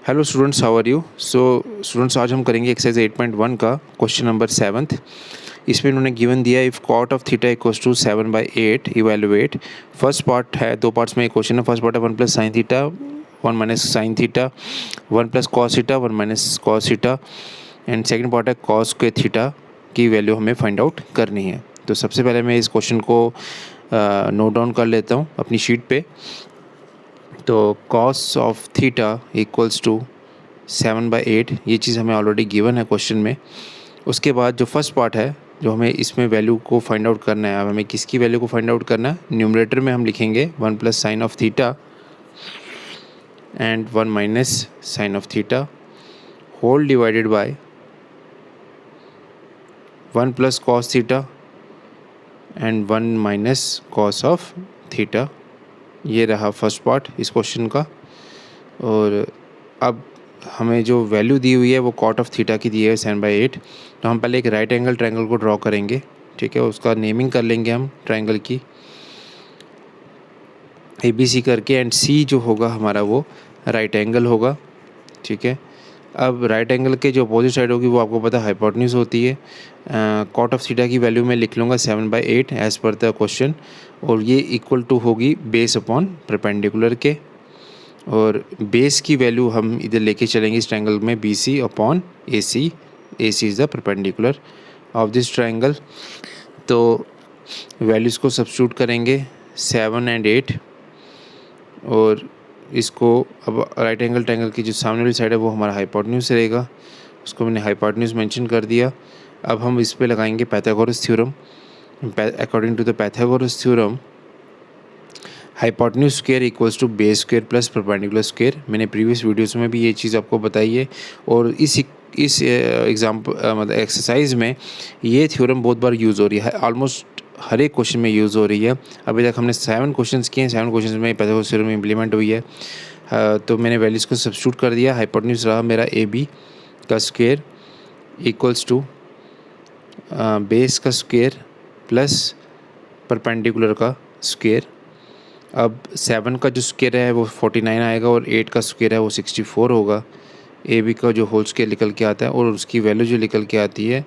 Hello students, how are you. Students, आज हम करेंगे एक्सरसाइज 8.1 का क्वेश्चन नंबर 7। इसमें इन्होंने गिवन दिया if cot of theta equals to 7/8 evaluate. First part है, दो पार्ट्स में एक क्वेश्चन है। फर्स्ट पार्ट है 1 plus sine theta 1 minus sine theta 1 plus cos theta 1 minus cos theta, and second part है कॉस स्क्वायर थीटा की value हमें find out करनी है। तो सबसे पहले मैं इस क्वेश्चन को नोट डाउन कर लेता हूँ अपनी शीट पे। तो cos of theta equals to 7/8, ये चीज़ हमें ऑलरेडी गिवन है क्वेश्चन में। उसके बाद जो फर्स्ट पार्ट है, जो हमें इसमें वैल्यू को फाइंड आउट करना है, अब हमें किसकी वैल्यू को फाइंड आउट करना है। न्यूमरेटर में हम लिखेंगे 1 plus sine of theta and 1 minus sine of theta whole divided by 1 plus cos theta and 1 minus cos of theta. ये रहा फर्स्ट पार्ट इस क्वेश्चन का। और अब हमें जो वैल्यू दी हुई है वो कॉट ऑफ थीटा की दी है 7/8। तो हम पहले एक राइट एंगल ट्रायंगल को ड्रॉ करेंगे, ठीक है। उसका नेमिंग कर लेंगे हम ट्रायंगल की ABC करके, एंड C जो होगा हमारा वो राइट एंगल होगा, ठीक है। अब राइट एंगल के जो अपोजिट साइड होगी वो आपको पता है हाइपोटेन्यूज होती है। कॉट ऑफ थीटा की वैल्यू मैं लिख लूँगा 7/8 एज़ पर द क्वेश्चन, और ये इक्वल टू होगी बेस अपॉन परपेंडिकुलर के। और बेस की वैल्यू हम इधर लेके चलेंगे इस ट्रायंगल में BC upon AC। AC is the perpendicular of this triangle. तो वैल्यूज़ को सब्स्टिट्यूट करेंगे 7 और 8, और इसको अब राइट एंगल ट्रायंगल की जो सामने वाली साइड है वो हमारा हाइपोटेन्यूज रहेगा, उसको मैंने हाइपोटेन्यूज मेंशन कर दिया। अब हम इस पे लगाएंगे Pythagoras theorem. According to the Pythagoras theorem, hypotenuse square equals to base square plus perpendicular square. मैंने प्रीवियस वीडियोस में भी ये चीज़ आपको बताई है, और इस एग्जाम्पल मतलब एक्सरसाइज में ये थ्योरम बहुत बार यूज़ हो रही है, ऑलमोस्ट हर एक क्वेश्चन में यूज़ हो रही है। अभी तक हमने 7 क्वेश्चंस किए हैं, 7 क्वेश्चंस में पाइथागोरस थ्योरम इम्प्लीमेंट हुई है। तो मैंने वैल्यूज़ को सब्स्टिट्यूट कर दिया। हाइपोटेन्यूज रहा मेरा AB का स्क्वायर इक्वल्स टू बेस का स्क्वायर प्लस परपेंडिकुलर का स्क्वायर। अब 7 का जो स्क्वायर है वो 49 आएगा, और 8 का स्क्वायर है वो 64 होगा। AB का जो होल स्क्वायर निकल के आता है, और उसकी वैल्यू जो निकल के आती है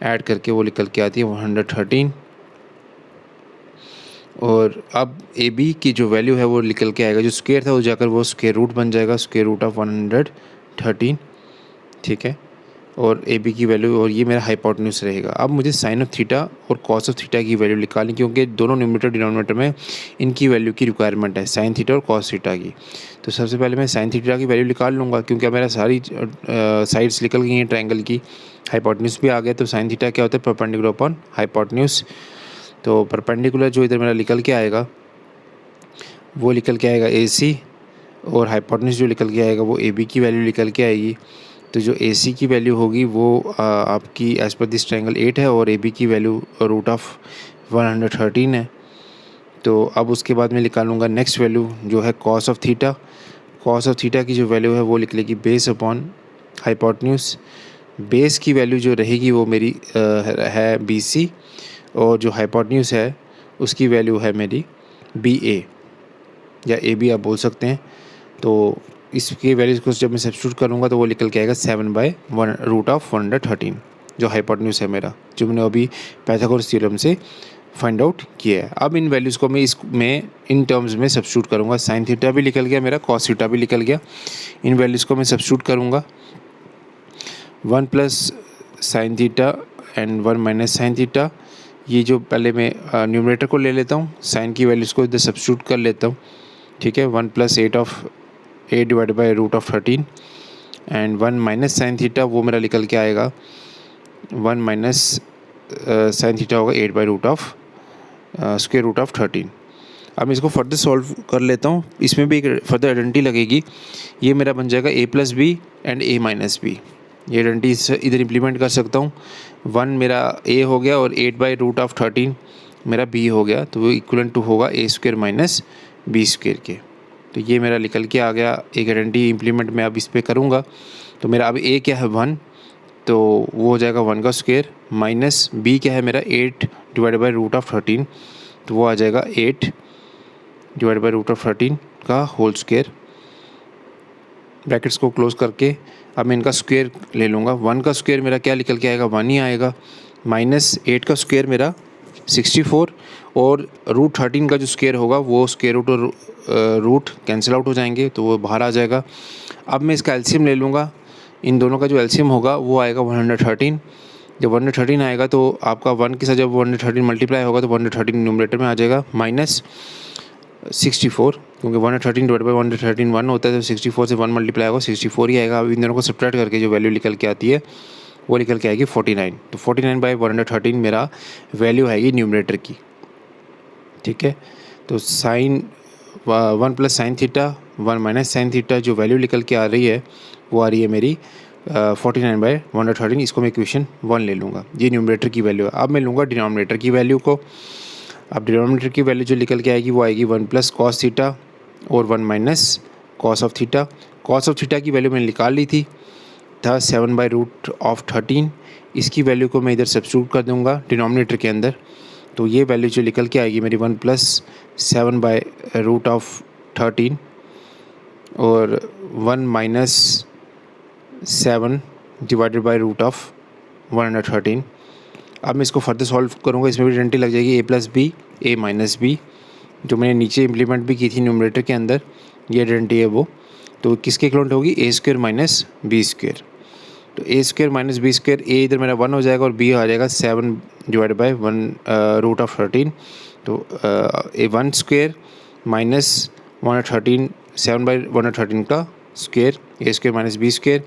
ऐड करके वो निकल के आती है 113। और अब AB की जो वैल्यू है वो निकल के आएगा, जो स्क्वायर था वो जाकर वो स्क्वायर रूट बन जाएगा, स्क्वायर रूट ऑफ 113, ठीक है। और AB की वैल्यू, और ये मेरा हाइपोटेन्यूज रहेगा। अब मुझे साइन ऑफ थीटा और कॉस ऑफ थीटा की वैल्यू निकालनी, क्योंकि दोनों न्यूमरेटर डिनोमिनेटर में इनकी वैल्यू की रिक्वायरमेंट है, साइन थीटा और कॉस थीटा की। तो सबसे पहले मैं साइन थीटा की वैल्यू निकाल लूँगा, क्योंकि मेरा सारी साइड्स निकल गई हैं ट्रायंगल की, हाइपोटेन्यूज भी आ गया। तो साइन थीटा क्या होता है, परपेंडिकुलर अपॉन हाइपोटेन्यूज। तो परपेंडिकुलर जो इधर मेरा निकल के आएगा वो निकल के आएगा AC, और हाइपोटेन्यूज जो निकल के आएगा वो AB की वैल्यू निकल के आएगी। तो जो AC की वैल्यू होगी वो आपकी एज़ पर दिस ट्रायंगल 8 है, और AB की वैल्यू रूट ऑफ 113 है। तो अब उसके बाद मैं निकालूंगा नेक्स्ट वैल्यू जो है cos of theta. Cos of theta की जो वैल्यू है वो निकलेगी बेस अपॉन हाइपोटेन्यूज। बेस की वैल्यू जो रहेगी वो मेरी है BC, और जो हाइपोटेन्यूज है उसकी वैल्यू है मेरी BA या AB आप बोल सकते हैं। तो इसकी वैल्यूज़ को जब मैं सब्स्टिट्यूट करूँगा तो वो निकल के आएगा 7/1 रूट ऑफ 113, जो हाइपोटेन्यूज है मेरा, जो मैंने अभी पाइथागोरस थ्योरम से फाइंड आउट किया है। अब इन वैल्यूज़ को मैं इन टर्म्स में सब्स्टिट्यूट करूँगा। साइन थीटा भी निकल गया मेरा, कॉस थीटा भी निकल गया। इन वैल्यूज़ को मैं सब्स्टिट्यूट करूँगा, 1 plus sine theta and 1 minus sine theta. ये जो पहले मैं न्यूमरेटर को ले लेता हूँ, साइन की वैल्यूज़ को इधर सब्स्टिट्यूट कर लेता हूँ, ठीक है। 1 plus 8 divided by root of 13, and 1 minus sine theta वो मेरा निकल के आएगा 1 माइनस साइन थीटा होगा 8 by root of square root of 13। अब मैं इसको फर्दर सॉल्व कर लेता हूँ। इसमें भी एक फर्दर आइडेंटिटी लगेगी। ये मेरा बन जाएगा A plus B and A minus B. ये आइडेंटिटी इधर इम्प्लीमेंट कर सकता हूँ। 1 मेरा A हो गया, और 8 बाई रूट ऑफ 13 मेरा B हो गया, तो वो इक्वलेंट टू होगा A square minus B square के। तो ये मेरा निकल के आ गया। एक आइडेंटिटी इम्प्लीमेंट मैं अब इस पर करूँगा, तो मेरा अब A क्या है 1, तो वो हो जाएगा 1 का स्क्वायर, माइनस B क्या है मेरा 8 डिवाइडेड बाई रूट ऑफ 13, तो वो आ जाएगा 8 डिवाइडेड बाई रूट ऑफ 13 का होल स्क्वायर, ब्रैकेट्स को क्लोज करके अब मैं इनका स्क्वायर ले लूँगा। 1 का स्क्वायर मेरा क्या निकल के आएगा, 1 ही आएगा, माइनस 8 का स्क्वायर मेरा 64 और रूट 13 का जो स्क्वायर होगा वो स्क्वायर रूट और रूट कैंसिल आउट हो जाएंगे तो वो बाहर आ जाएगा। अब मैं इसका एलसीएम ले लूँगा, इन दोनों का जो एलसीएम होगा वो आएगा 113। जब 113 आएगा तो आपका 1 के साथ जब 113 मल्टीप्लाई होगा तो 113 न्यूमरेटर में आ जाएगा, माइनस 64 क्योंकि 113 डिवाइड बाई 113 1 होता है तो 64 से 1 मल्टीप्लाई होगा 64 ही आएगा। अब इन दोनों को सब्ट्रैक्ट करके जो वैल्यू निकल के आती है वो निकल के आएगी 49। तो 49 बाई 113 मेरा वैल्यू आएगी न्यूमरेटर की, ठीक है। तो sine 1 plus sine theta 1 minus sine theta जो वैल्यू निकल के आ रही है वो आ रही है मेरी 49 बाई 113। इसको मैं इक्वेशन 1 ले लूँगा, ये न्यूमरेटर की वैल्यू है। अब मैं लूँगा डिनोमिनेटर की वैल्यू को। अब डिनोमिनेटर की वैल्यू जो निकल के आएगी वो आएगी 1 प्लस कॉस थीटा और 1 minus cos of theta. Cos of theta की वैल्यू मैंने निकाल ली थी, था 7 बाई रूट ऑफ 13। इसकी वैल्यू को मैं इधर सब्स्टिट्यूट कर दूंगा डिनोमिनेटर के अंदर, तो ये वैल्यू जो निकल के आएगी मेरी 1 प्लस 7 बाई रूट ऑफ 13 और 1 minus 7 divided by root of 113। अब मैं इसको फर्दर सॉल्व करूँगा, इसमें भी आइडेंटिटी लग जाएगी a plus B A minus B, जो मैंने नीचे इम्प्लीमेंट भी की थी न्यूमरेटर के अंदर, ये आइडेंटिटी है वो। तो किसके इक्वलेंट होगी, ए स्क्वायर माइनस बी स्क्वायर। तो ए स्क्वायर माइनस बी स्क्वायर, ए इधर मेरा 1 हो जाएगा और बी आ जाएगा 7 डिवाइड बाई 1 रूट ऑफ 13। तो ए 1 स्क्वायर माइनस 113 7 बाई 113 का square, A square minus B square,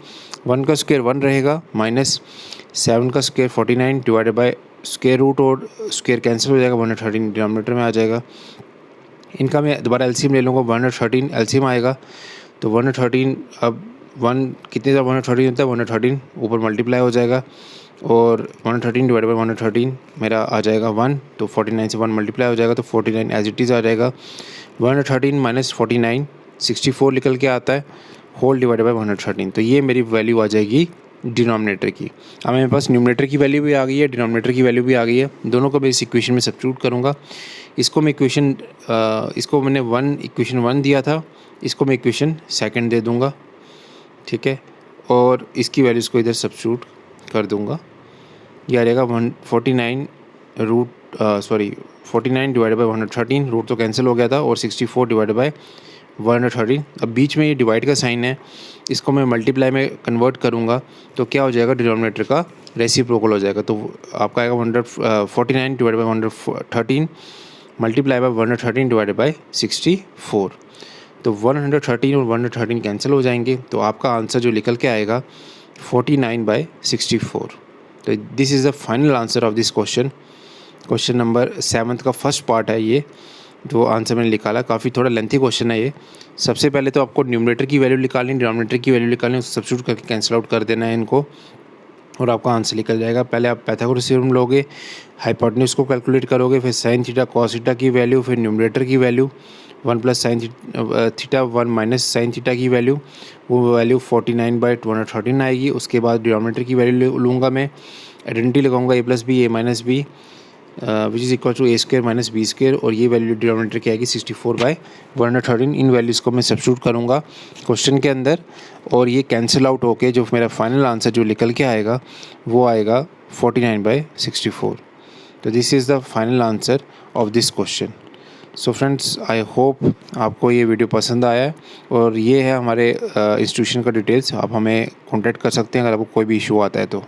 1 का स्क्वायर 1 रहेगा माइनस 7 का square 49 divided by square root और स्क्वायर कैंसिल हो जाएगा, 113 डिनोमिनेटर में आ जाएगा। इनका मैं दोबारा एलसीएम ले लूँगा, 113 एलसीएम आएगा तो 113 अब 1 कितने का 113 होता है, 113 ऊपर मल्टीप्लाई हो जाएगा और 113 डिवाइड बाई 113 मेरा आ जाएगा 1, तो 49 से 1 मल्टीप्लाई हो जाएगा तो 49 एज इट इज़ आ जाएगा। 113 माइनस 49 64 निकल के आता है होल डिवाइड बाई 113, तो ये मेरी वैल्यू आ जाएगी डिनोमिनेटर की। अब मेरे पास न्यूमरेटर की वैल्यू भी आ गई है, डिनोमिनेटर की वैल्यू भी आ गई है, दोनों को मैं इस इक्वेशन में सब्स्टिट्यूट करूँगा। इसको मैं इसको मैंने इक्वेशन 1 दिया था, इसको मैं इक्वेशन 2 दे दूँगा, ठीक है, और इसकी वैल्यूज़ को इधर सब्स्टिट्यूट कर दूँगा। ये आ जाएगा 49 49 डिवाइड बाई 113, रूट तो कैंसिल हो गया था, और 64 डिवाइड बाई 113। अब बीच में ये डिवाइड का साइन है, इसको मैं मल्टीप्लाई में कन्वर्ट करूँगा तो क्या हो जाएगा, डिनोमिनेटर का रेसिप्रोकल हो जाएगा। तो आपका आएगा 49 divide by 113 multiply by 113 divided by 64। तो 113 और 113 कैंसिल हो जाएंगे, तो आपका आंसर जो निकल के आएगा 49 बाई 64। तो this is the final answer of this question. Question number 7 का फर्स्ट पार्ट है ये, जो आंसर मैंने निकाला। काफ़ी थोड़ा लेंथी क्वेश्चन है ये। सबसे पहले तो आपको न्यूमरेटर की वैल्यू निकालनी, डिनोमिनेटर की वैल्यू निकालनी, उसको सब्स्टिट्यूट करके कैंसिल आउट कर देना है इनको और आपका आंसर निकल जाएगा। पहले आप पाइथागोरस थ्योरम लोगे, हाइपोटेन्यूज को कैलकुलेट करोगे, फिर साइन थीटा कॉस थीटा की वैल्यू, फिर न्यूमरेटर की value 1 plus sine theta 1 minus sine theta की वैल्यू, वो वैल्यू 49 बाई 113 आएगी। उसके बाद डिनोमिनेटर की वैल्यू लूँगा मैं, आइडेंटिटी लगाऊंगा A plus B A minus B which is equal to A square minus B square, और ये वैल्यू डिनोमिनेटर की आएगी 64 बाई 113। इन वैल्यूज़ को मैं सब्स्टिट्यूट करूँगा क्वेश्चन के अंदर और ये कैंसिल आउट होके जो मेरा फाइनल आंसर जो निकल के आएगा वो आएगा 49 बाई 64। तो this is the final answer of this question. So friends, I hope आपको ये वीडियो पसंद आया है, और ये है हमारे इंस्टीट्यूशन का डिटेल्स। आप हमें कॉन्टैक्ट कर सकते हैं अगर आपको कोई भी इशू आता है तो।